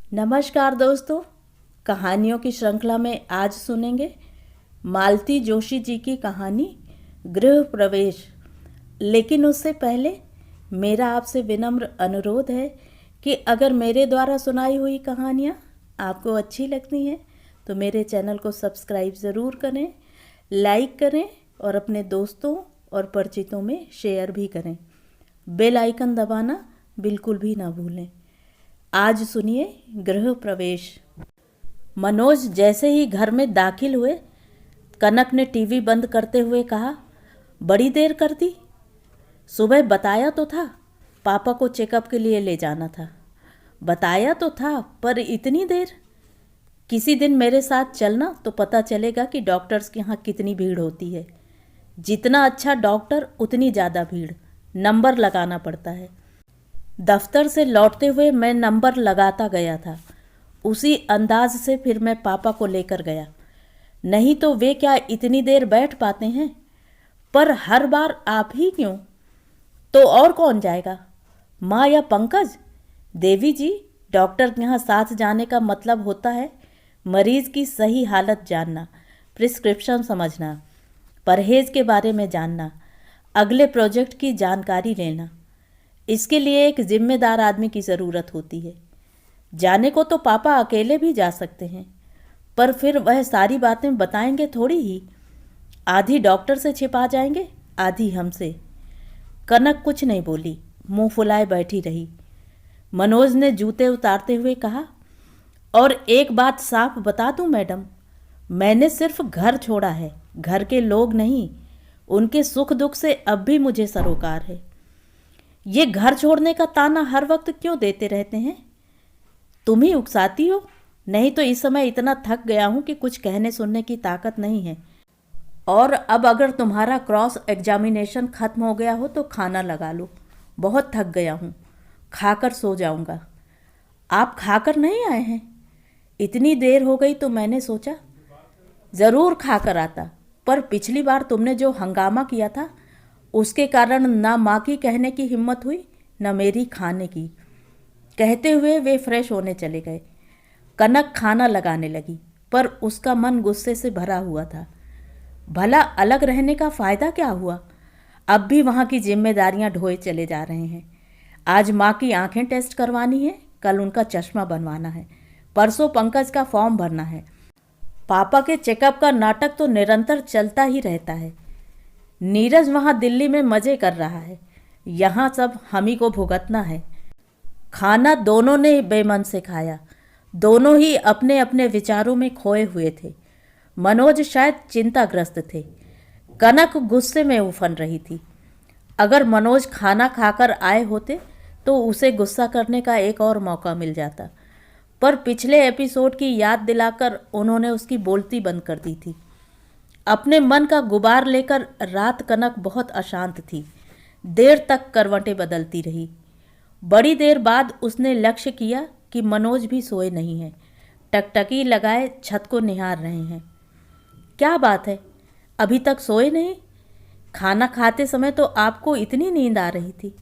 नमस्कार दोस्तों, कहानियों की श्रृंखला में आज सुनेंगे मालती जोशी जी की कहानी गृह प्रवेश। लेकिन उससे पहले मेरा आपसे विनम्र अनुरोध है कि अगर मेरे द्वारा सुनाई हुई कहानियाँ आपको अच्छी लगती हैं तो मेरे चैनल को सब्सक्राइब ज़रूर करें, लाइक करें और अपने दोस्तों और परिचितों में शेयर भी करें। बेल आइकन दबाना बिल्कुल भी ना भूलें। आज सुनिए गृह प्रवेश। मनोज जैसे ही घर में दाखिल हुए, कनक ने टीवी बंद करते हुए कहा, बड़ी देर कर दी। सुबह बताया तो था पापा को चेकअप के लिए ले जाना था। बताया तो था, पर इतनी देर। किसी दिन मेरे साथ चलना तो पता चलेगा कि डॉक्टर्स के यहाँ कितनी भीड़ होती है। जितना अच्छा डॉक्टर उतनी ज़्यादा भीड़, नंबर लगाना पड़ता है। दफ्तर से लौटते हुए मैं नंबर लगाता गया था। उसी अंदाज से फिर मैं पापा को लेकर गया। नहीं तो वे क्या इतनी देर बैठ पाते हैं? पर हर बार आप ही क्यों? तो और कौन जाएगा? माँ या पंकज? देवी जी, डॉक्टर के यहाँ साथ जाने का मतलब होता है मरीज की सही हालत जानना, प्रिस्क्रिप्शन समझना, परहेज के बारे में जानना, अगले प्रोजेक्ट की जानकारी लेना। इसके लिए एक जिम्मेदार आदमी की ज़रूरत होती है। जाने को तो पापा अकेले भी जा सकते हैं, पर फिर वह सारी बातें बताएंगे थोड़ी ही। आधी डॉक्टर से छिपा जाएंगे, आधी हमसे। कनक कुछ नहीं बोली, मुंह फुलाए बैठी रही। मनोज ने जूते उतारते हुए कहा, और एक बात साफ बता दूं मैडम, मैंने सिर्फ घर छोड़ा है, घर के लोग नहीं। उनके सुख दुख से अब भी मुझे सरोकार है। ये घर छोड़ने का ताना हर वक्त क्यों देते रहते हैं? तुम ही उकसाती हो। नहीं तो इस समय इतना थक गया हूं कि कुछ कहने सुनने की ताकत नहीं है। और अब अगर तुम्हारा क्रॉस एग्जामिनेशन खत्म हो गया हो तो खाना लगा लो। बहुत थक गया हूं, खाकर सो जाऊंगा। आप खाकर नहीं आए हैं? इतनी देर हो गई तो मैंने सोचा ज़रूर खाकर आता, पर पिछली बार तुमने जो हंगामा किया था उसके कारण ना माँ की कहने की हिम्मत हुई, न मेरी खाने की। कहते हुए वे फ्रेश होने चले गए। कनक खाना लगाने लगी, पर उसका मन गुस्से से भरा हुआ था। भला अलग रहने का फ़ायदा क्या हुआ? अब भी वहाँ की जिम्मेदारियाँ ढोए चले जा रहे हैं। आज माँ की आंखें टेस्ट करवानी है, कल उनका चश्मा बनवाना है, परसों पंकज का फॉर्म भरना है। पापा के चेकअप का नाटक तो निरंतर चलता ही रहता है। नीरज वहाँ दिल्ली में मज़े कर रहा है, यहाँ सब हम ही को भुगतना है। खाना दोनों ने बेमन से खाया। दोनों ही अपने अपने विचारों में खोए हुए थे। मनोज शायद चिंताग्रस्त थे, कनक गुस्से में उफन रही थी। अगर मनोज खाना खाकर आए होते तो उसे गुस्सा करने का एक और मौका मिल जाता, पर पिछले एपिसोड की याद दिलाकर उन्होंने उसकी बोलती बंद कर दी थी। अपने मन का गुबार लेकर रात कनक बहुत अशांत थी। देर तक करवटें बदलती रही। बड़ी देर बाद उसने लक्ष्य किया कि मनोज भी सोए नहीं हैं। टकटकी लगाए छत को निहार रहे हैं। क्या बात है, अभी तक सोए नहीं? खाना खाते समय तो आपको इतनी नींद आ रही थी।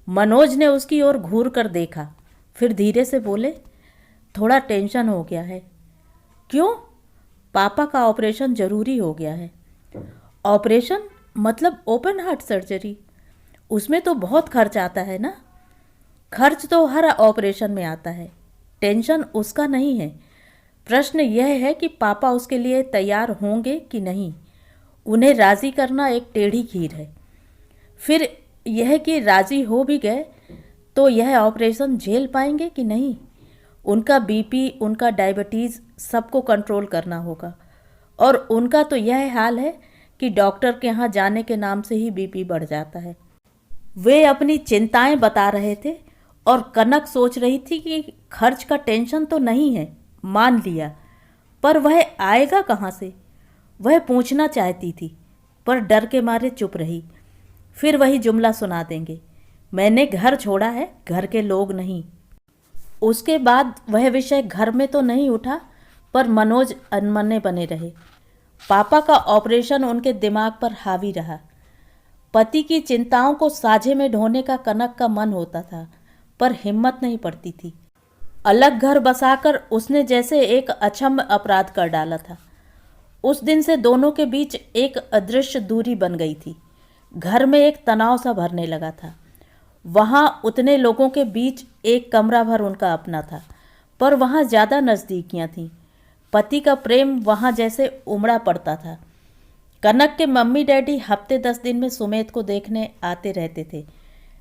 मनोज ने उसकी ओर घूर कर देखा, फिर धीरे से बोले, थोड़ा टेंशन हो गया है। क्यों? पापा का ऑपरेशन ज़रूरी हो गया है। ऑपरेशन मतलब ओपन हार्ट सर्जरी? उसमें तो बहुत खर्च आता है ना। खर्च तो हर ऑपरेशन में आता है, टेंशन उसका नहीं है। प्रश्न यह है कि पापा उसके लिए तैयार होंगे कि नहीं। उन्हें राज़ी करना एक टेढ़ी खीर है। फिर यह कि राज़ी हो भी गए तो यह ऑपरेशन झेल पाएंगे कि नहीं। उनका बीपी, उनका डायबिटीज़ सबको कंट्रोल करना होगा, और उनका तो यह हाल है कि डॉक्टर के यहाँ जाने के नाम से ही बीपी बढ़ जाता है। वे अपनी चिंताएं बता रहे थे और कनक सोच रही थी कि खर्च का टेंशन तो नहीं है, मान लिया, पर वह आएगा कहाँ से? वह पूछना चाहती थी, पर डर के मारे चुप रही। फिर वही जुमला सुना देंगे, मैंने घर छोड़ा है, घर के लोग नहीं। उसके बाद वह विषय घर में तो नहीं उठा, पर मनोज अनमने बने रहे। पापा का ऑपरेशन उनके दिमाग पर हावी रहा। पति की चिंताओं को साझे में ढोने का कनक का मन होता था, पर हिम्मत नहीं पड़ती थी। अलग घर बसाकर उसने जैसे एक अक्षम्य अपराध कर डाला था। उस दिन से दोनों के बीच एक अदृश्य दूरी बन गई थी। घर में एक तनाव सा भरने लगा था। वहाँ उतने लोगों के बीच एक कमरा भर उनका अपना था, पर वहाँ ज़्यादा नज़दीकियाँ थीं। पति का प्रेम वहाँ जैसे उमड़ा पड़ता था। कनक के मम्मी डैडी हफ्ते 10 दिन में सुमेध को देखने आते रहते थे।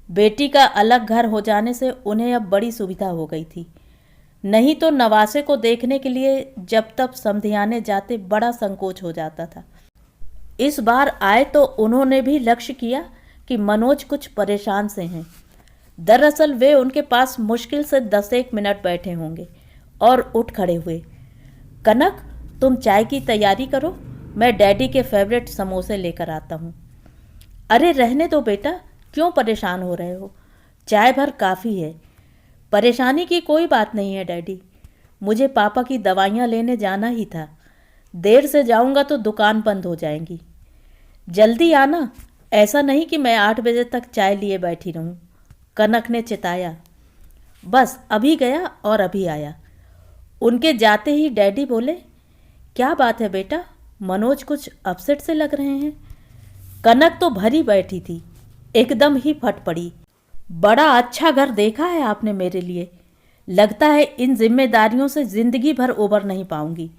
बेटी का अलग घर हो जाने से उन्हें अब बड़ी सुविधा हो गई थी। नहीं तो नवासे को देखने के लिए जब तब समधियाने जाते बड़ा संकोच हो जाता था। इस बार आए तो उन्होंने भी लक्ष्य किया कि मनोज कुछ परेशान से हैं। दरअसल वे उनके पास मुश्किल से 10-1 मिनट बैठे होंगे और उठ खड़े हुए। कनक, तुम चाय की तैयारी करो, मैं डैडी के फेवरेट समोसे लेकर आता हूँ। अरे रहने दो बेटा, क्यों परेशान हो रहे हो? चाय भर काफ़ी है। परेशानी की कोई बात नहीं है डैडी, मुझे पापा की दवाइयाँ लेने जाना ही था। देर से जाऊँगा तो दुकान बंद हो जाएंगी। जल्दी आना, ऐसा नहीं कि मैं 8 बजे तक चाय लिए बैठी रहूं, कनक ने चिताया। बस अभी गया और अभी आया। उनके जाते ही डैडी बोले, क्या बात है बेटा, मनोज कुछ अपसेट से लग रहे हैं। कनक तो भरी बैठी थी, एकदम ही फट पड़ी। बड़ा अच्छा घर देखा है आपने मेरे लिए। लगता है इन जिम्मेदारियों से जिंदगी भर उबर नहीं पाऊंगी।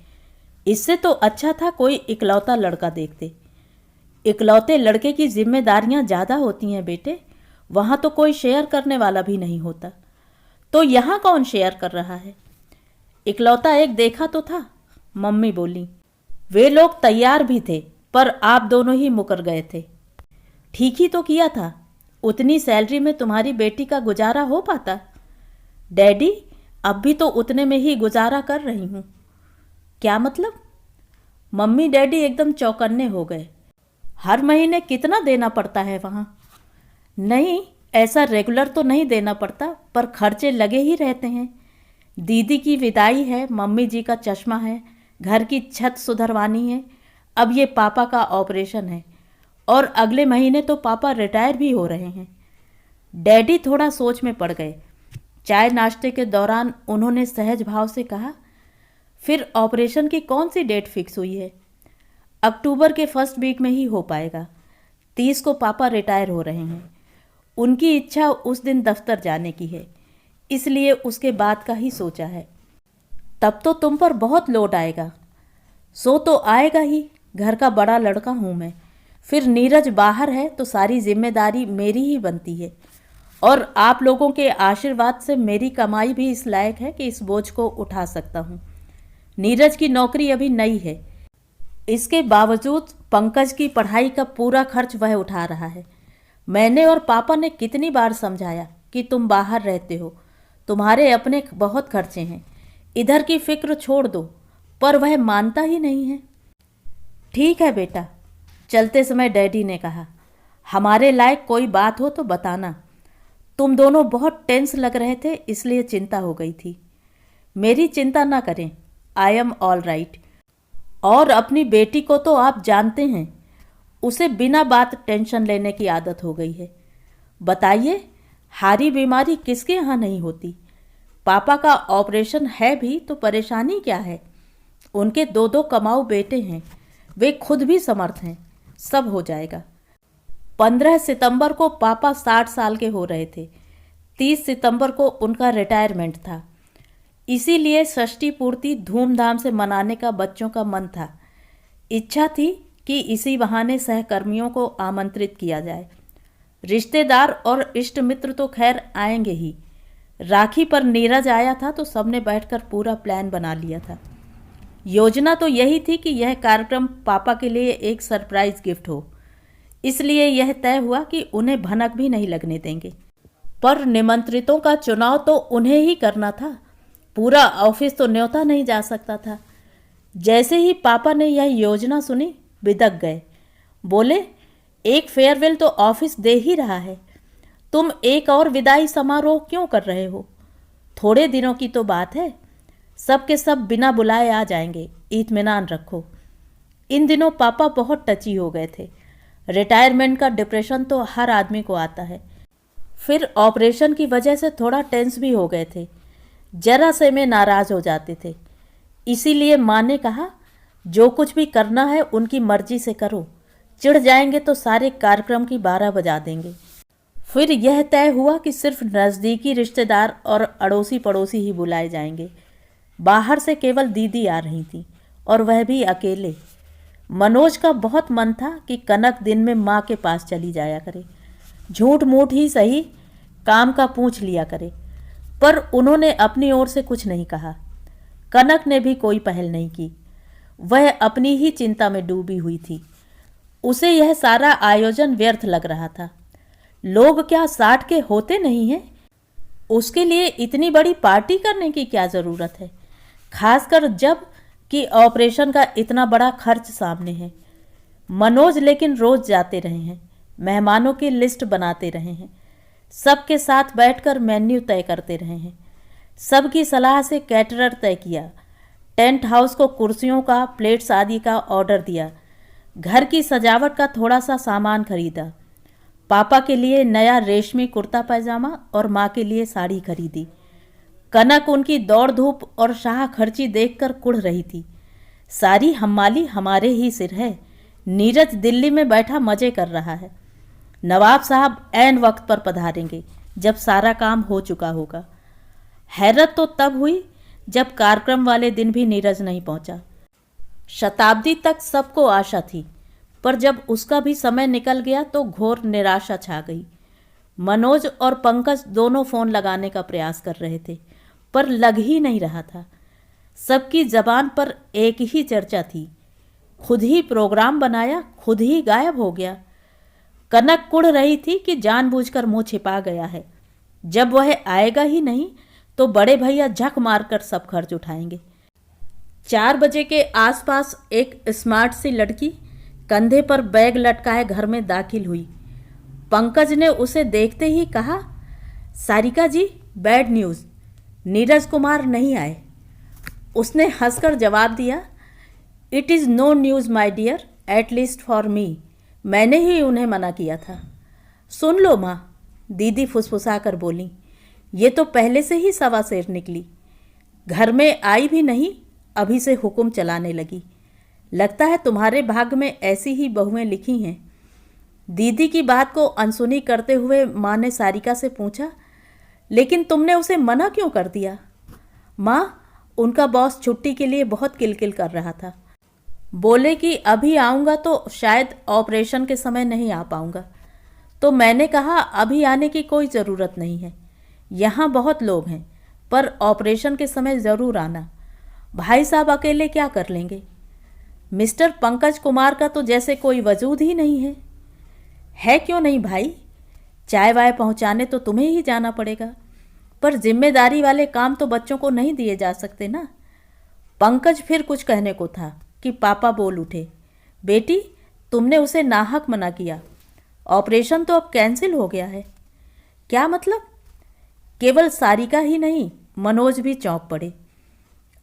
इससे तो अच्छा था कोई इकलौता लड़का देखते। इकलौते लड़के की जिम्मेदारियां ज़्यादा होती हैं बेटे, वहाँ तो कोई शेयर करने वाला भी नहीं होता। तो यहाँ कौन शेयर कर रहा है? इकलौता एक देखा तो था, मम्मी बोली। वे लोग तैयार भी थे, पर आप दोनों ही मुकर गए थे। ठीक ही तो किया था, उतनी सैलरी में तुम्हारी बेटी का गुजारा हो पाता? डैडी, अब भी तो उतने में ही गुजारा कर रही हूँ। क्या मतलब? मम्मी डैडी एकदम चौकन्ने हो गए। हर महीने कितना देना पड़ता है वहाँ? नहीं, ऐसा रेगुलर तो नहीं देना पड़ता, पर खर्चे लगे ही रहते हैं। दीदी की विदाई है, मम्मी जी का चश्मा है, घर की छत सुधरवानी है, अब ये पापा का ऑपरेशन है, और अगले महीने तो पापा रिटायर भी हो रहे हैं। डैडी थोड़ा सोच में पड़ गए। चाय नाश्ते के दौरान उन्होंने सहज भाव से कहा, फिर ऑपरेशन की कौन सी डेट फिक्स हुई है? अक्टूबर के फर्स्ट वीक में ही हो पाएगा। 30 को पापा रिटायर हो रहे हैं। उनकी इच्छा उस दिन दफ्तर जाने की है, इसलिए उसके बाद का ही सोचा है। तब तो तुम पर बहुत लोड आएगा। सो तो आएगा ही, घर का बड़ा लड़का हूँ मैं। फिर नीरज बाहर है तो सारी जिम्मेदारी मेरी ही बनती है, और आप लोगों के आशीर्वाद से मेरी कमाई भी इस लायक है कि इस बोझ को उठा सकता हूँ। नीरज की नौकरी अभी नई है, इसके बावजूद पंकज की पढ़ाई का पूरा खर्च वह उठा रहा है। मैंने और पापा ने कितनी बार समझाया कि तुम बाहर रहते हो, तुम्हारे अपने बहुत खर्चे हैं, इधर की फिक्र छोड़ दो, पर वह मानता ही नहीं है। ठीक है बेटा, चलते समय डैडी ने कहा, हमारे लायक कोई बात हो तो बताना। तुम दोनों बहुत टेंस लग रहे थे, इसलिए चिंता हो गई थी। मेरी चिंता ना करें, आई एम ऑल राइट। और अपनी बेटी को तो आप जानते हैं, उसे बिना बात टेंशन लेने की आदत हो गई है। बताइए, हारी बीमारी किसके यहाँ नहीं होती? पापा का ऑपरेशन है भी तो परेशानी क्या है? उनके 2-2 कमाऊ बेटे हैं, वे खुद भी समर्थ हैं, सब हो जाएगा। 15 सितंबर को पापा 60 साल के हो रहे थे। 30 सितंबर को उनका रिटायरमेंट था, इसीलिए षष्ठी पूर्ति धूमधाम से मनाने का बच्चों का मन था। इच्छा थी कि इसी बहाने सहकर्मियों को आमंत्रित किया जाए। रिश्तेदार और इष्ट मित्र तो खैर आएंगे ही। राखी पर नीरज आया था तो सबने बैठकर पूरा प्लान बना लिया था। योजना तो यही थी कि यह कार्यक्रम पापा के लिए एक सरप्राइज गिफ्ट हो, इसलिए यह तय हुआ कि उन्हें भनक भी नहीं लगने देंगे। पर निमंत्रितों का चुनाव तो उन्हें ही करना था, पूरा ऑफिस तो न्योता नहीं जा सकता था। जैसे ही पापा ने यह योजना सुनी, बिदक गए। बोले, एक फेयरवेल तो ऑफिस दे ही रहा है, तुम एक और विदाई समारोह क्यों कर रहे हो? थोड़े दिनों की तो बात है, सब के सब बिना बुलाए आ जाएंगे, इत्मीनान रखो। इन दिनों पापा बहुत टची हो गए थे। रिटायरमेंट का डिप्रेशन तो हर आदमी को आता है। फिर ऑपरेशन की वजह से थोड़ा टेंस भी हो गए थे, जरा से में नाराज हो जाते थे। इसीलिए माँ ने कहा, जो कुछ भी करना है उनकी मर्जी से करो, चिढ़ जाएंगे तो सारे कार्यक्रम की 12 बजा देंगे। फिर यह तय हुआ कि सिर्फ नज़दीकी रिश्तेदार और अड़ोसी पड़ोसी ही बुलाए जाएंगे। बाहर से केवल दीदी आ रही थी, और वह भी अकेले। मनोज का बहुत मन था कि कनक दिन में माँ के पास चली जाया करे, झूठ मूठ ही सही, काम का पूछ लिया करे। पर उन्होंने अपनी ओर से कुछ नहीं कहा। कनक ने भी कोई पहल नहीं की। वह अपनी ही चिंता में डूबी हुई थी। उसे यह सारा आयोजन व्यर्थ लग रहा था। लोग क्या 60 के होते नहीं हैं? उसके लिए इतनी बड़ी पार्टी करने की क्या ज़रूरत है, खासकर जब कि ऑपरेशन का इतना बड़ा खर्च सामने है। मनोज लेकिन रोज जाते रहे हैं, मेहमानों की लिस्ट बनाते रहे हैं, सबके साथ बैठकर मेन्यू तय करते रहे हैं, सबकी सलाह से कैटरर तय किया, टेंट हाउस को कुर्सियों का, प्लेट्स आदि का ऑर्डर दिया, घर की सजावट का थोड़ा सा सामान खरीदा, पापा के लिए नया रेशमी कुर्ता पैजामा और माँ के लिए साड़ी खरीदी। कनक उनकी दौड़ धूप और शाह खर्ची देखकर कुढ़ रही थी। सारी हम्माली हमारे ही सिर है। नीरज दिल्ली में बैठा मजे कर रहा है। नवाब साहब ऐन वक्त पर पधारेंगे जब सारा काम हो चुका होगा। हैरत तो तब हुई जब कार्यक्रम वाले दिन भी नीरज नहीं पहुंचा। शताब्दी तक सबको आशा थी, पर जब उसका भी समय निकल गया तो घोर निराशा छा गई। मनोज और पंकज दोनों फोन लगाने का प्रयास कर रहे थे, पर लग ही नहीं रहा था। सबकी जबान पर एक ही चर्चा थी, खुद ही प्रोग्राम बनाया, खुद ही गायब हो गया। कनक कुढ़ रही थी कि जानबूझकर मुंह छिपा गया है। जब वह आएगा ही नहीं तो बड़े भैया झक मारकर सब खर्च उठाएंगे। 4 बजे के आसपास एक स्मार्ट सी लड़की कंधे पर बैग लटकाए घर में दाखिल हुई। पंकज ने उसे देखते ही कहा, सारिका जी, बैड न्यूज़, नीरज कुमार नहीं आए। उसने हंसकर जवाब दिया, it is no news my dear, at least for me. मैंने ही उन्हें मना किया था। सुन लो माँ, दीदी फुसफुसा कर बोली, ये तो पहले से ही सवा सेर निकली। घर में आई भी नहीं, अभी से हुक्म चलाने लगी। लगता है तुम्हारे भाग्य में ऐसी ही बहुएं लिखी हैं। दीदी की बात को अनसुनी करते हुए माँ ने सारिका से पूछा, लेकिन तुमने उसे मना क्यों कर दिया? माँ, उनका बॉस छुट्टी के लिए बहुत किलकिल कर रहा था। बोले कि अभी आऊँगा तो शायद ऑपरेशन के समय नहीं आ पाऊँगा। तो मैंने कहा अभी आने की कोई ज़रूरत नहीं है, यहाँ बहुत लोग हैं, पर ऑपरेशन के समय ज़रूर आना। भाई साहब अकेले क्या कर लेंगे? मिस्टर पंकज कुमार का तो जैसे कोई वजूद ही नहीं है। है क्यों नहीं भाई, चाय वाय पहुँचाने तो तुम्हें ही जाना पड़ेगा, पर जिम्मेदारी वाले काम तो बच्चों को नहीं दिए जा सकते ना। पंकज फिर कुछ कहने को था कि पापा बोल उठे, बेटी तुमने उसे नाहक मना किया, ऑपरेशन तो अब कैंसिल हो गया है। क्या मतलब? केवल सारिका ही नहीं, मनोज भी चौंक पड़े।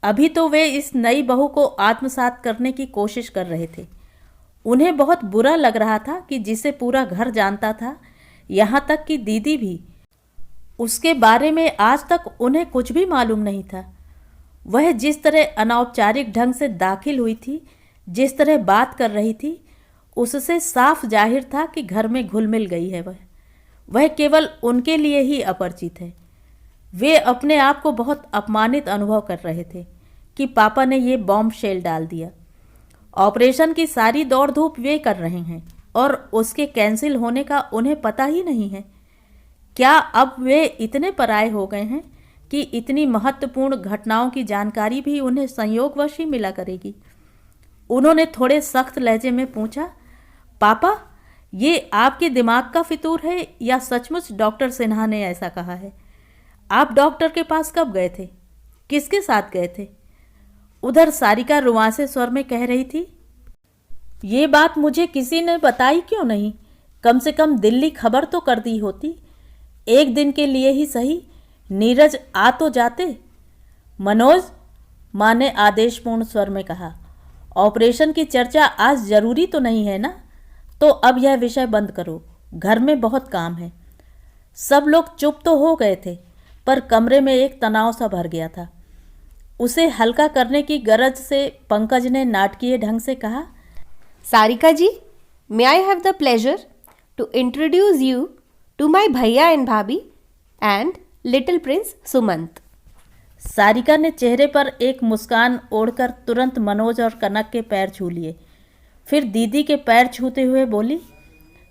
अभी तो वे इस नई बहू को आत्मसात करने की कोशिश कर रहे थे। उन्हें बहुत बुरा लग रहा था कि जिसे पूरा घर जानता था, यहाँ तक कि दीदी भी, उसके बारे में आज तक उन्हें कुछ भी मालूम नहीं था। वह जिस तरह अनौपचारिक ढंग से दाखिल हुई थी, जिस तरह बात कर रही थी, उससे साफ जाहिर था कि घर में घुल मिल गई है। वह केवल उनके लिए ही अपरिचित है। वे अपने आप को बहुत अपमानित अनुभव कर रहे थे कि पापा ने ये बॉम्ब शेल डाल दिया। ऑपरेशन की सारी दौड़ धूप वे कर रहे हैं और उसके कैंसिल होने का उन्हें पता ही नहीं है। क्या अब वे इतने पराये हो गए हैं कि इतनी महत्वपूर्ण घटनाओं की जानकारी भी उन्हें संयोगवश ही मिला करेगी? उन्होंने थोड़े सख्त लहजे में पूछा, पापा ये आपके दिमाग का फितूर है या सचमुच डॉक्टर सिन्हा ने ऐसा कहा है? आप डॉक्टर के पास कब गए थे? किसके साथ गए थे? उधर सारिका रुआंसे स्वर में कह रही थी, ये बात मुझे किसी ने बताई क्यों नहीं? कम से कम दिल्ली खबर तो कर दी होती। एक दिन के लिए ही सही, नीरज आ तो जाते। मनोज, माँ ने आदेशपूर्ण स्वर में कहा, ऑपरेशन की चर्चा आज जरूरी तो नहीं है ना, तो अब यह विषय बंद करो, घर में बहुत काम है। सब लोग चुप तो हो गए थे, पर कमरे में एक तनाव सा भर गया था। उसे हल्का करने की गरज से पंकज ने नाटकीय ढंग से कहा, Sarika ji, may I have the pleasure to introduce you to my भैया एंड भाभी and little prince Sumant. Sarika ने चेहरे पर एक मुस्कान ओढ़कर तुरंत मनोज और कनक के पैर छू लिए। फिर दीदी के पैर छूते हुए बोली,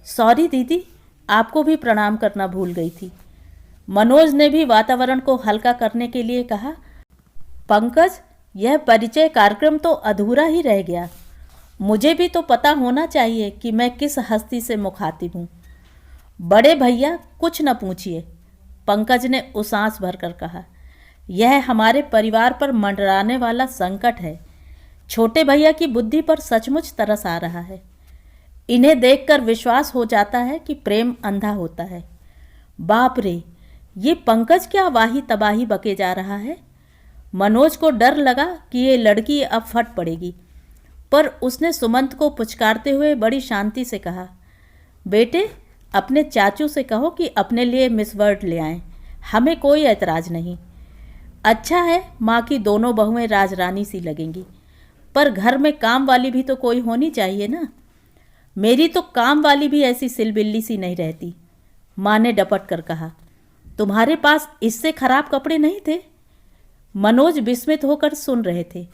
सॉरी दीदी, आपको भी प्रणाम करना भूल गई थी। मनोज ने भी वातावरण को हल्का करने के लिए कहा, पंकज, यह परिचय कार्यक्रम तो अधूरा ही रह गया। मुझे भी तो पता होना चाहिए कि मैं किस हस्ती से मुखातिब हूँ। बड़े भैया, कुछ न पूछिए, पंकज ने उसास भरकर कहा। यह हमारे परिवार पर मंडराने वाला संकट है। छोटे भैया की बुद्धि पर सचमुच तरस आ रहा है। इन्हें देखकर विश्वास हो जाता है कि प्रेम अंधा होता है। बाप रे, ये पंकज क्या वाही तबाही बके जा रहा है। मनोज को डर लगा कि ये लड़की अब फट पड़ेगी, पर उसने सुमंत को पुचकारते हुए बड़ी शांति से कहा, बेटे, अपने चाचू से कहो कि अपने लिए मिस वर्ल्ड ले आएं। हमें कोई ऐतराज़ नहीं। अच्छा है, माँ की दोनों बहुएं राजरानी सी लगेंगी, पर घर में काम वाली भी तो कोई होनी चाहिए ना। मेरी तो काम वाली भी ऐसी सिलबिल्ली सी नहीं रहती, माँ ने डपट कर कहा। तुम्हारे पास इससे खराब कपड़े नहीं थे? मनोज विस्मित होकर सुन रहे थे।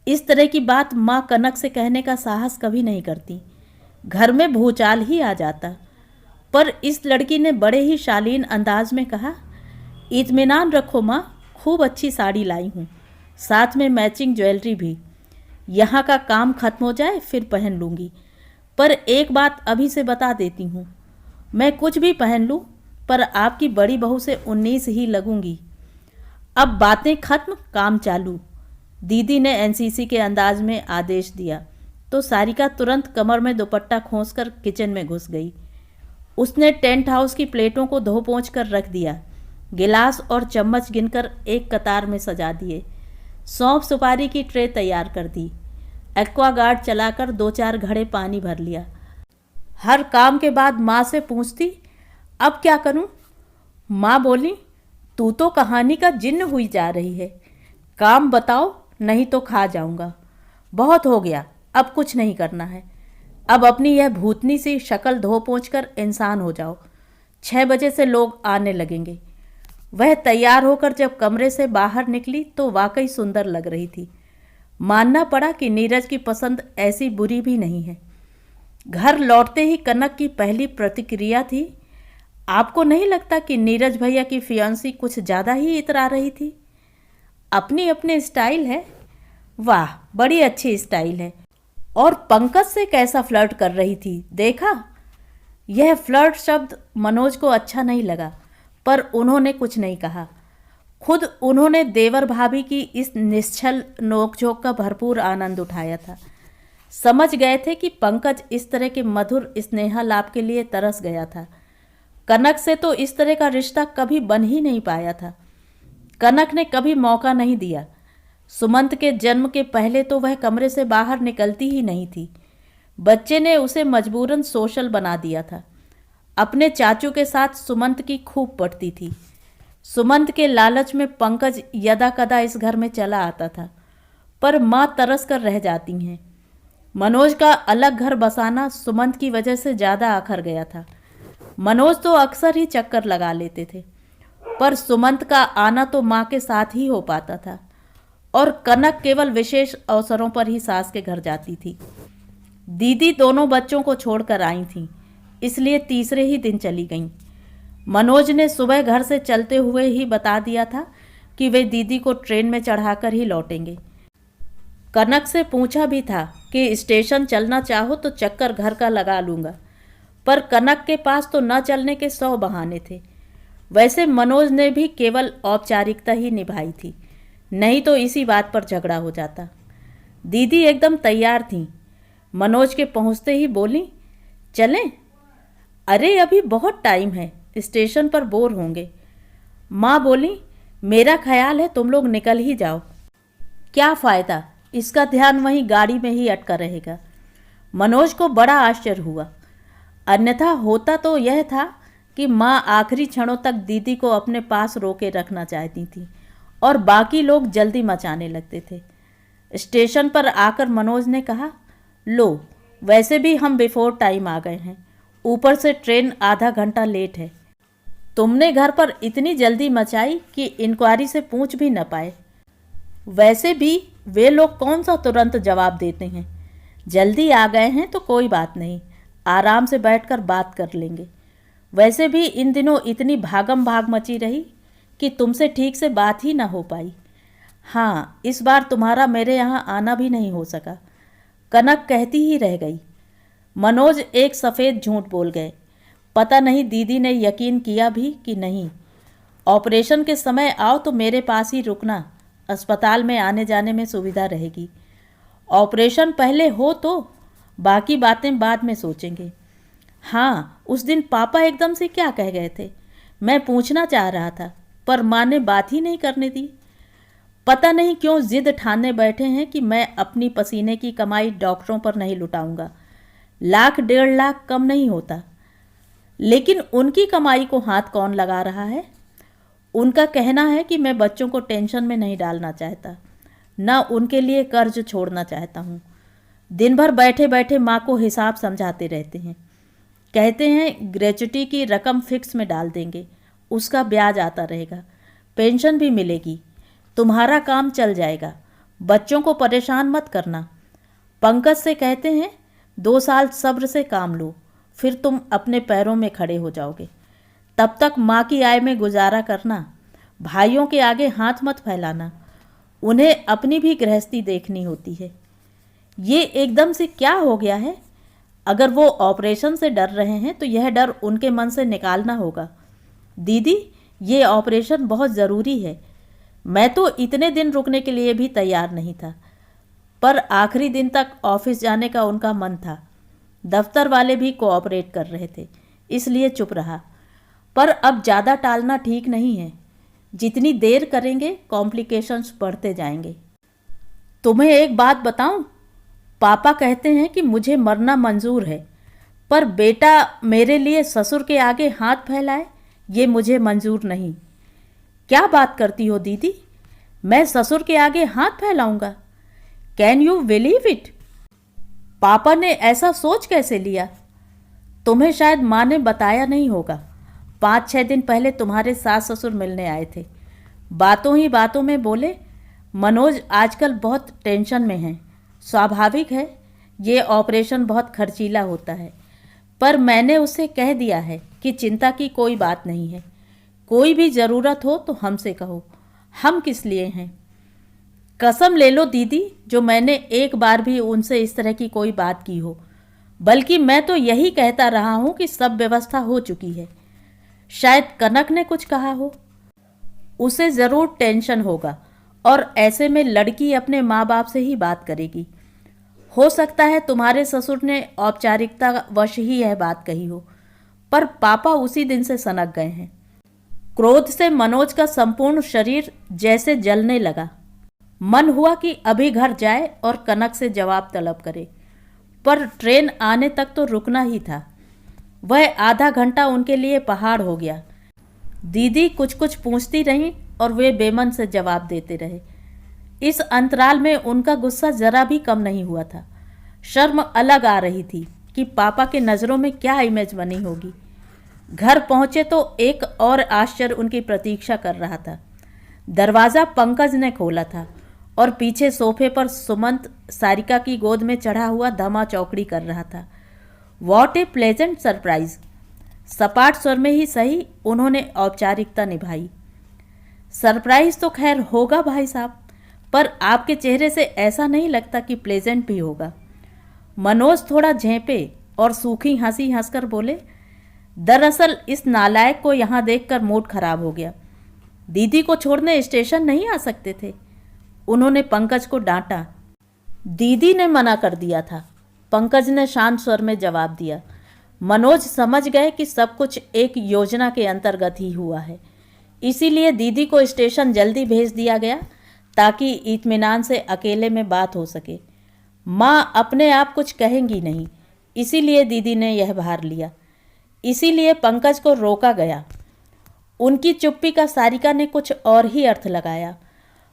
इस तरह की बात माँ कनक से कहने का साहस कभी नहीं करती। घर में भूचाल ही आ जाता। पर इस लड़की ने बड़े ही शालीन अंदाज में कहा, इत्मीनान रखो माँ, खूब अच्छी साड़ी लाई हूँ, साथ में मैचिंग ज्वेलरी भी। यहाँ का काम खत्म हो जाए फिर पहन लूँगी। पर एक बात अभी से बता देती हूँ, मैं कुछ भी पहन लूँ पर आपकी बड़ी बहू से 19 ही लगूंगी। अब बातें खत्म, काम चालू, दीदी ने एनसीसी के अंदाज में आदेश दिया तो सारिका तुरंत कमर में दुपट्टा खोंसकर किचन में घुस गई। उसने टेंट हाउस की प्लेटों को धो पोंछ कर रख दिया, गिलास और चम्मच गिनकर एक कतार में सजा दिए, सौंफ सुपारी की ट्रे तैयार कर दी, एक्वागार्ड चलाकर 2-4 घड़े पानी भर लिया। हर काम के बाद माँ से पूछती, अब क्या करूँ? माँ बोली, तू तो कहानी का जिन्न हुई जा रही है। काम बताओ, नहीं तो खा जाऊँगा। बहुत हो गया, अब कुछ नहीं करना है। अब अपनी यह भूतनी सी शक्ल धो पोंछ कर इंसान हो जाओ। 6 बजे से लोग आने लगेंगे। वह तैयार होकर जब कमरे से बाहर निकली तो वाकई सुंदर लग रही थी। मानना पड़ा कि नीरज की पसंद ऐसी बुरी भी नहीं है। घर लौटते ही कनक की पहली प्रतिक्रिया थी, आपको नहीं लगता कि नीरज भैया की फियांसी कुछ ज़्यादा ही इतरा रही थी? अपनी अपनी स्टाइल है। वाह, बड़ी अच्छी स्टाइल है। और पंकज से कैसा फ्लर्ट कर रही थी, देखा? यह फ्लर्ट शब्द मनोज को अच्छा नहीं लगा, पर उन्होंने कुछ नहीं कहा। खुद उन्होंने देवर भाभी की इस निश्चल नोकझोंक का भरपूर आनंद उठाया था। समझ गए थे कि पंकज इस तरह के मधुर स्नेहालाप के लिए तरस गया था। कनक से तो इस तरह का रिश्ता कभी बन ही नहीं पाया था। कनक ने कभी मौका नहीं दिया। सुमंत के जन्म के पहले तो वह कमरे से बाहर निकलती ही नहीं थी। बच्चे ने उसे मजबूरन सोशल बना दिया था। अपने चाचू के साथ सुमंत की खूब पटती थी। सुमंत के लालच में पंकज यदा कदा इस घर में चला आता था, पर माँ तरस कर रह जाती हैं। मनोज का अलग घर बसाना सुमंत की वजह से ज़्यादा आखर गया था। मनोज तो अक्सर ही चक्कर लगा लेते थे, पर सुमंत का आना तो माँ के साथ ही हो पाता था, और कनक केवल विशेष अवसरों पर ही सास के घर जाती थी। दीदी दोनों बच्चों को छोड़कर आई थीं, इसलिए तीसरे ही दिन चली गईं। मनोज ने सुबह घर से चलते हुए ही बता दिया था कि वे दीदी को ट्रेन में चढ़ाकर ही लौटेंगे। कनक से पूछा भी था कि स्टेशन चलना चाहो तो चक्कर घर का लगा लूँगा, पर कनक के पास तो न चलने के 100 बहाने थे। वैसे मनोज ने भी केवल औपचारिकता ही निभाई थी, नहीं तो इसी बात पर झगड़ा हो जाता। दीदी एकदम तैयार थीं। मनोज के पहुंचते ही बोली, चलें? अरे अभी बहुत टाइम है, स्टेशन पर बोर होंगे। माँ बोली, मेरा ख्याल है तुम लोग निकल ही जाओ। क्या फ़ायदा, इसका ध्यान वहीं गाड़ी में ही अटका रहेगा। मनोज को बड़ा आश्चर्य हुआ। अन्यथा होता तो यह था कि माँ आखिरी क्षणों तक दीदी को अपने पास रोके रखना चाहती थी और बाकी लोग जल्दी मचाने लगते थे। स्टेशन पर आकर मनोज ने कहा, लो, वैसे भी हम बिफोर टाइम आ गए हैं, ऊपर से ट्रेन आधा घंटा लेट है। तुमने घर पर इतनी जल्दी मचाई कि इंक्वायरी से पूछ भी न पाए। वैसे भी वे लोग कौन सा तुरंत जवाब देते हैं। जल्दी आ गए हैं तो कोई बात नहीं, आराम से बैठकर बात कर लेंगे। वैसे भी इन दिनों इतनी भागम भाग मची रही कि तुमसे ठीक से बात ही ना हो पाई। हाँ, इस बार तुम्हारा मेरे यहाँ आना भी नहीं हो सका। कनक कहती ही रह गई। मनोज एक सफ़ेद झूठ बोल गए। पता नहीं दीदी ने यकीन किया भी कि नहीं। ऑपरेशन के समय आओ तो मेरे पास ही रुकना, अस्पताल में आने जाने में सुविधा रहेगी। ऑपरेशन पहले हो तो बाकी बातें बाद में सोचेंगे। हाँ, उस दिन पापा एकदम से क्या कह गए थे, मैं पूछना चाह रहा था पर माँ ने बात ही नहीं करने दी। पता नहीं क्यों जिद ठाने बैठे हैं कि मैं अपनी पसीने की कमाई डॉक्टरों पर नहीं लुटाऊंगा। 1,00,000-1,50,000 कम नहीं होता। लेकिन उनकी कमाई को हाथ कौन लगा रहा है। उनका कहना है कि मैं बच्चों को टेंशन में नहीं डालना चाहता, न उनके लिए कर्ज छोड़ना चाहता हूँ। दिन भर बैठे बैठे माँ को हिसाब समझाते रहते हैं। कहते हैं ग्रेच्युटी की रकम फिक्स में डाल देंगे, उसका ब्याज आता रहेगा, पेंशन भी मिलेगी, तुम्हारा काम चल जाएगा, बच्चों को परेशान मत करना। पंकज से कहते हैं 2 साल सब्र से काम लो, फिर तुम अपने पैरों में खड़े हो जाओगे। तब तक माँ की आय में गुजारा करना, भाइयों के आगे हाथ मत फैलाना, उन्हें अपनी भी गृहस्थी देखनी होती है। ये एकदम से क्या हो गया है। अगर वो ऑपरेशन से डर रहे हैं तो यह डर उनके मन से निकालना होगा। दीदी, ये ऑपरेशन बहुत ज़रूरी है। मैं तो इतने दिन रुकने के लिए भी तैयार नहीं था, पर आखिरी दिन तक ऑफिस जाने का उनका मन था। दफ्तर वाले भी कोऑपरेट कर रहे थे, इसलिए चुप रहा। पर अब ज़्यादा टालना ठीक नहीं है। जितनी देर करेंगे कॉम्प्लिकेशंस बढ़ते जाएंगे। तुम्हें एक बात बताऊं, पापा कहते हैं कि मुझे मरना मंजूर है, पर बेटा मेरे लिए ससुर के आगे हाथ फैलाए, ये मुझे मंजूर नहीं। क्या बात करती हो दीदी, मैं ससुर के आगे हाथ फैलाऊंगा? Can you believe it? पापा ने ऐसा सोच कैसे लिया? तुम्हें शायद माँ ने बताया नहीं होगा। 5-6 दिन पहले तुम्हारे सास ससुर मिलने आए थे। बातों ही बातों में बोले, मनोज आजकल बहुत टेंशन में है। स्वाभाविक है, ये ऑपरेशन बहुत खर्चीला होता है, पर मैंने उसे कह दिया है कि चिंता की कोई बात नहीं है। कोई भी ज़रूरत हो तो हमसे कहो, हम किस लिए हैं। कसम ले लो दीदी, जो मैंने एक बार भी उनसे इस तरह की कोई बात की हो। बल्कि मैं तो यही कहता रहा हूँ कि सब व्यवस्था हो चुकी है। शायद कनक ने कुछ कहा हो, उसे ज़रूर टेंशन होगा और ऐसे में लड़की अपने माँ बाप से ही बात करेगी। हो सकता है तुम्हारे ससुर ने औपचारिकता वश ही यह बात कही हो, पर पापा उसी दिन से सनक गए हैं। क्रोध से मनोज का संपूर्ण शरीर जैसे जलने लगा। मन हुआ कि अभी घर जाए और कनक से जवाब तलब करे, पर ट्रेन आने तक तो रुकना ही था। वह आधा घंटा उनके लिए पहाड़ हो गया। दीदी कुछ कुछ पूछती रहीं और वे बेमन से जवाब देते रहे। इस अंतराल में उनका गुस्सा जरा भी कम नहीं हुआ था। शर्म अलग आ रही थी कि पापा के नज़रों में क्या इमेज बनी होगी। घर पहुंचे तो एक और आश्चर्य उनकी प्रतीक्षा कर रहा था। दरवाज़ा पंकज ने खोला था और पीछे सोफे पर सुमंत सारिका की गोद में चढ़ा हुआ धमा चौकड़ी कर रहा था। What A pleasant surprise. सपाट स्वर में ही सही उन्होंने औपचारिकता निभाई। सरप्राइज तो खैर होगा भाई साहब, पर आपके चेहरे से ऐसा नहीं लगता कि प्लेजेंट भी होगा। मनोज थोड़ा झेंपे और सूखी हंसी हंसकर बोले, दरअसल इस नालायक को यहाँ देखकर मूड खराब हो गया। दीदी को छोड़ने स्टेशन नहीं आ सकते थे। उन्होंने पंकज को डांटा। दीदी ने मना कर दिया था, पंकज ने शांत स्वर में जवाब दिया। मनोज समझ गए कि सब कुछ एक योजना के अंतर्गत ही हुआ है, इसीलिए दीदी को स्टेशन जल्दी भेज दिया गया ताकि इत्मीनान से अकेले में बात हो सके। माँ अपने आप कुछ कहेंगी नहीं, इसीलिए दीदी ने यह भार लिया। इसीलिए पंकज को रोका गया। उनकी चुप्पी का सारिका ने कुछ और ही अर्थ लगाया।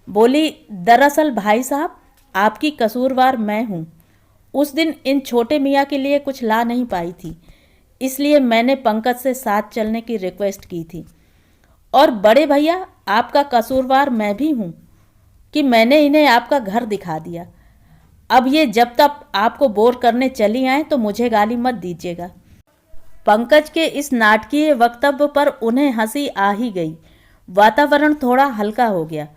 बोली, दरअसल भाई साहब, आपकी कसूरवार मैं हूँ। उस दिन इन छोटे मियाँ के लिए कुछ ला नहीं पाई थी, इसलिए मैंने पंकज से साथ चलने की रिक्वेस्ट की थी। और बड़े भैया, आपका कसूरवार मैं भी हूँ कि मैंने इन्हें आपका घर दिखा दिया। अब ये जब तक आपको बोर करने चली आए तो मुझे गाली मत दीजिएगा। पंकज के इस नाटकीय वक्तव्य पर उन्हें हंसी आ ही गई। वातावरण थोड़ा हल्का हो गया।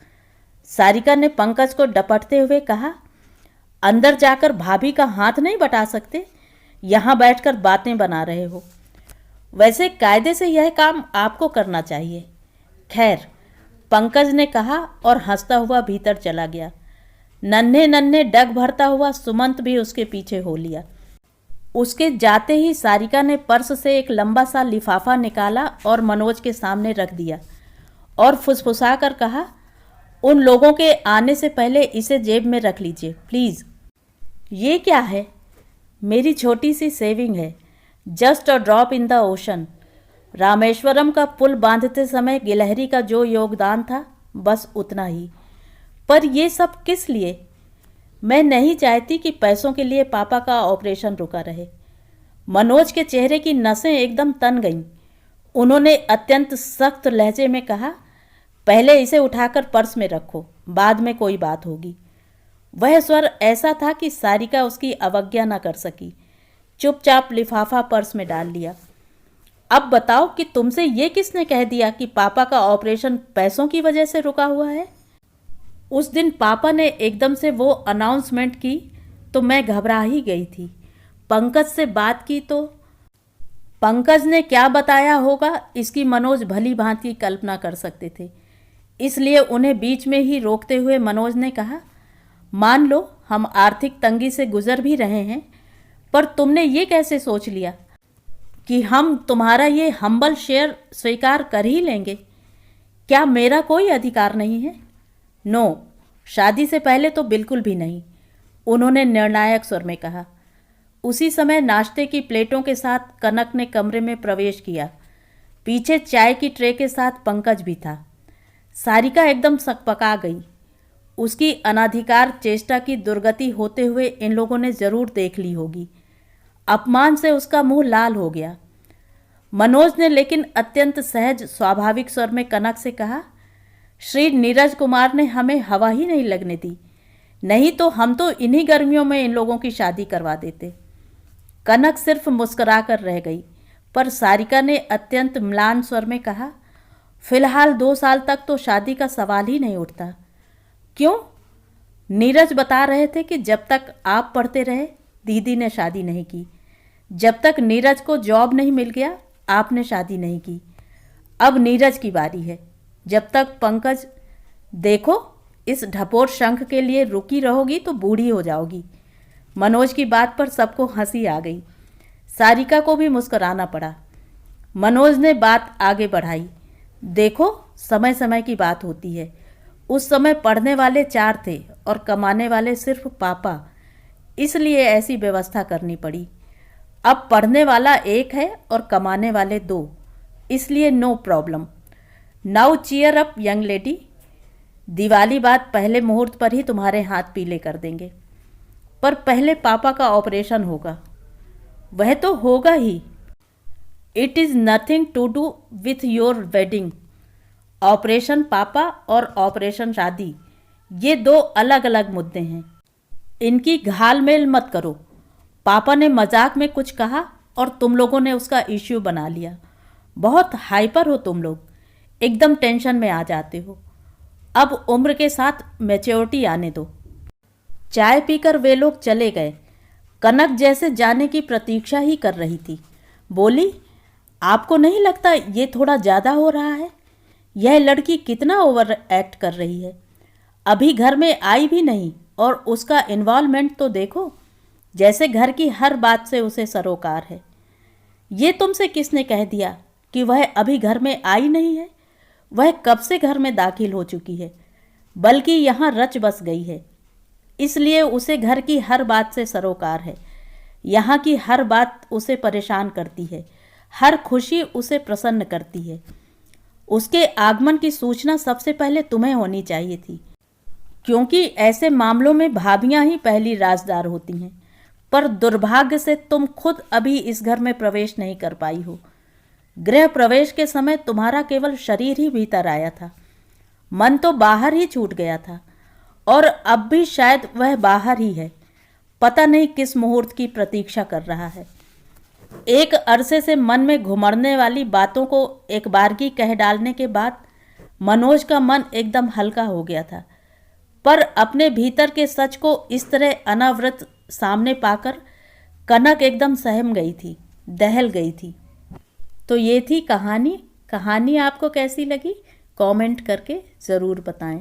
सारिका ने पंकज को डपटते हुए कहा, अंदर जाकर भाभी का हाथ नहीं बटा सकते? यहाँ बैठकर बातें बना रहे हो। वैसे कायदे से यह काम आपको करना चाहिए। खैर, पंकज ने कहा और हंसता हुआ भीतर चला गया। नन्हे नन्हे डग भरता हुआ सुमंत भी उसके पीछे हो लिया। उसके जाते ही सारिका ने पर्स से एक लंबा सा लिफाफा निकाला और मनोज के सामने रख दिया और फुसफुसा कर कहा, उन लोगों के आने से पहले इसे जेब में रख लीजिए प्लीज़। ये क्या है? मेरी छोटी सी सेविंग है, just a drop in the ocean. Rameswaram का पुल बांधते समय गिलहरी का जो योगदान था, बस उतना ही। पर ये सब किस लिए? मैं नहीं चाहती कि पैसों के लिए पापा का ऑपरेशन रुका रहे। मनोज के चेहरे की नसें एकदम तन गईं। उन्होंने अत्यंत सख्त लहजे में कहा, पहले इसे उठाकर पर्स में रखो, बाद में कोई बात होगी। वह स्वर ऐसा था कि सारिका उसकी अवज्ञा न कर सकी। चुपचाप लिफाफा पर्स में डाल लिया। अब बताओ कि तुमसे ये किसने कह दिया कि पापा का ऑपरेशन पैसों की वजह से रुका हुआ है? उस दिन पापा ने एकदम से वो अनाउंसमेंट की तो मैं घबरा ही गई थी। पंकज से बात की तो पंकज ने क्या बताया होगा, इसकी मनोज भली भांति कल्पना कर सकते थे। इसलिए उन्हें बीच में ही रोकते हुए मनोज ने कहा, मान लो हम आर्थिक तंगी से गुजर भी रहे हैं, पर तुमने ये कैसे सोच लिया कि हम तुम्हारा ये हम्बल शेयर स्वीकार कर ही लेंगे? क्या मेरा कोई अधिकार नहीं है? नो, शादी से पहले तो बिल्कुल भी नहीं, उन्होंने निर्णायक स्वर में कहा। उसी समय नाश्ते की प्लेटों के साथ कनक ने कमरे में प्रवेश किया। पीछे चाय की ट्रे के साथ पंकज भी था। सारिका एकदम सकपका गई। उसकी अनाधिकार चेष्टा की दुर्गति होते हुए इन लोगों ने जरूर देख ली होगी। अपमान से उसका मुंह लाल हो गया। मनोज ने लेकिन अत्यंत सहज स्वाभाविक स्वर में कनक से कहा, श्री नीरज कुमार ने हमें हवा ही नहीं लगने दी, नहीं तो हम तो इन्हीं गर्मियों में इन लोगों की शादी करवा देते। कनक सिर्फ मुस्कुरा कर रह गई, पर सारिका ने अत्यंत म्लान स्वर में कहा, फिलहाल 2 साल तक तो शादी का सवाल ही नहीं उठता। क्यों? नीरज बता रहे थे कि जब तक आप पढ़ते रहे दीदी ने शादी नहीं की। जब तक नीरज को जॉब नहीं मिल गया आपने शादी नहीं की। अब नीरज की बारी है। जब तक पंकज, देखो इस ढपोर शंख के लिए रुकी रहोगी तो बूढ़ी हो जाओगी। मनोज की बात पर सबको हंसी आ गई। सारिका को भी मुस्कुराना पड़ा। मनोज ने बात आगे बढ़ाई, देखो समय समय की बात होती है। उस समय पढ़ने वाले 4 थे और कमाने वाले सिर्फ पापा, इसलिए ऐसी व्यवस्था करनी पड़ी। अब पढ़ने वाला 1 है और कमाने वाले 2, इसलिए no problem. Now cheer up young lady. Diwali बाद पहले मुहूर्त पर ही तुम्हारे हाथ पीले कर देंगे, पर पहले पापा का ऑपरेशन होगा। वह तो होगा ही। It is nothing to do with your wedding. Operation पापा और ऑपरेशन शादी, ये 2 अलग अलग मुद्दे हैं। इनकी घालमेल मत करो। पापा ने मजाक में कुछ कहा और तुम लोगों ने उसका इश्यू बना लिया। बहुत हाइपर हो तुम लोग, एकदम टेंशन में आ जाते हो। अब उम्र के साथ मैच्योरिटी आने दो। चाय पीकर वे लोग चले गए। कनक जैसे जाने की प्रतीक्षा ही कर रही थी। बोली, आपको नहीं लगता ये थोड़ा ज़्यादा हो रहा है? यह लड़की कितना ओवर एक्ट कर रही है। अभी घर में आई भी नहीं और उसका इन्वॉल्वमेंट तो देखो, जैसे घर की हर बात से उसे सरोकार है। ये तुमसे किसने कह दिया कि वह अभी घर में आई नहीं है? वह कब से घर में दाखिल हो चुकी है, बल्कि यहाँ रच बस गई है। इसलिए उसे घर की हर बात से सरोकार है। यहाँ की हर बात उसे परेशान करती है। हर खुशी उसे प्रसन्न करती है। उसके आगमन की सूचना सबसे पहले तुम्हें होनी चाहिए थी, क्योंकि ऐसे मामलों में भाभियां ही पहली राजदार होती हैं। पर दुर्भाग्य से तुम खुद अभी इस घर में प्रवेश नहीं कर पाई हो। गृह प्रवेश के समय तुम्हारा केवल शरीर ही भीतर आया था, मन तो बाहर ही छूट गया था, और अब भी शायद वह बाहर ही है। पता नहीं किस मुहूर्त की प्रतीक्षा कर रहा है। एक अरसे से मन में घुमड़ने वाली बातों को एक बारगी कह डालने के बाद मनोज का मन एकदम हल्का हो गया था। पर अपने भीतर के सच को इस तरह अनावृत सामने पाकर कनक एकदम सहम गई थी, दहल गई थी। तो ये थी कहानी। कहानी आपको कैसी लगी कमेंट करके ज़रूर बताएं।